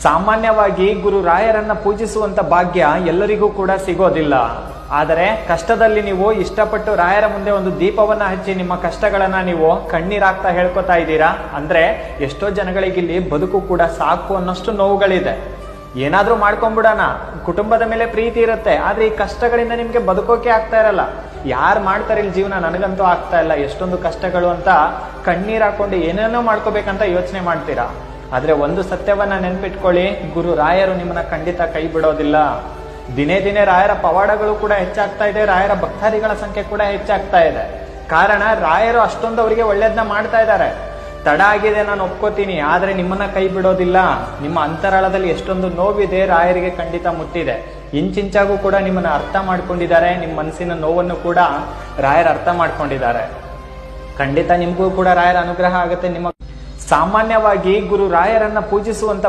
ಸಾಮಾನ್ಯವಾಗಿ ಗುರು ರಾಯರನ್ನ ಪೂಜಿಸುವಂತ ಭಾಗ್ಯ ಎಲ್ಲರಿಗೂ ಕೂಡ ಸಿಗೋದಿಲ್ಲ. ಆದರೆ ಕಷ್ಟದಲ್ಲಿ ನೀವು ಇಷ್ಟಪಟ್ಟು ರಾಯರ ಮುಂದೆ ಒಂದು ದೀಪವನ್ನ ಹಚ್ಚಿ ನಿಮ್ಮ ಕಷ್ಟಗಳನ್ನ ನೀವು ಕಣ್ಣೀರಾಗ್ತಾ ಹೇಳ್ಕೊತಾ ಇದ್ದೀರಾ ಅಂದ್ರೆ ಎಷ್ಟೋ ಜನಗಳಿಗಿಲ್ಲಿ ಬದುಕು ಕೂಡ ಸಾಕು ಅನ್ನೋಷ್ಟು ನೋವುಗಳಿದೆ. ಏನಾದ್ರೂ ಮಾಡ್ಕೊಂಡ್ಬಿಡೋಣ, ಕುಟುಂಬದ ಮೇಲೆ ಪ್ರೀತಿ ಇರುತ್ತೆ, ಆದ್ರೆ ಈ ಕಷ್ಟಗಳಿಂದ ನಿಮ್ಗೆ ಬದುಕೋಕೆ ಆಗ್ತಾ ಇರಲ್ಲ. ಯಾರು ಮಾಡ್ತಾರೆ ಇಲ್ಲಿ ಜೀವನ, ನನಗಂತೂ ಆಗ್ತಾ ಇಲ್ಲ, ಎಷ್ಟೊಂದು ಕಷ್ಟಗಳು ಅಂತ ಕಣ್ಣೀರ್ ಹಾಕೊಂಡು ಏನೇನೋ ಮಾಡ್ಕೋಬೇಕಂತ ಯೋಚನೆ ಮಾಡ್ತೀರಾ. ಆದ್ರೆ ಒಂದು ಸತ್ಯವನ್ನ ನೆನ್ಪಿಟ್ಕೊಳ್ಳಿ, ಗುರು ರಾಯರು ನಿಮ್ಮನ್ನ ಖಂಡಿತ ಕೈ ಬಿಡೋದಿಲ್ಲ. ದಿನೇ ದಿನೇ ರಾಯರ ಪವಾಡಗಳು ಕೂಡ ಹೆಚ್ಚಾಗ್ತಾ ಇದೆ, ರಾಯರ ಭಕ್ತಾದಿಗಳ ಸಂಖ್ಯೆ ಕೂಡ ಹೆಚ್ಚಾಗ್ತಾ ಇದೆ. ಕಾರಣ ರಾಯರು ಅಷ್ಟೊಂದು ಅವರಿಗೆ ಒಳ್ಳೇದನ್ನ ಮಾಡ್ತಾ ಇದ್ದಾರೆ. ತಡ ಆಗಿದೆ, ನಾನು ಒಪ್ಕೋತೀನಿ, ಆದ್ರೆ ನಿಮ್ಮನ್ನ ಕೈ ಬಿಡೋದಿಲ್ಲ. ನಿಮ್ಮ ಅಂತರಾಳದಲ್ಲಿ ಎಷ್ಟೊಂದು ನೋವಿದೆ ರಾಯರಿಗೆ ಖಂಡಿತ ಮುಟ್ಟಿದೆ. ಇಂಚಿಂಚಾಗೂ ಕೂಡ ನಿಮ್ಮನ್ನ ಅರ್ಥ ಮಾಡ್ಕೊಂಡಿದ್ದಾರೆ, ನಿಮ್ಮ ಮನಸ್ಸಿನ ನೋವನ್ನು ಕೂಡ ರಾಯರ ಅರ್ಥ ಮಾಡ್ಕೊಂಡಿದ್ದಾರೆ. ಖಂಡಿತ ನಿಮ್ಗೂ ಕೂಡ ರಾಯರ ಅನುಗ್ರಹ ಆಗುತ್ತೆ. ನಿಮ್ಮ ಸಾಮಾನ್ಯವಾಗಿ ಗುರು ರಾಯರನ್ನ ಪೂಜಿಸುವಂತ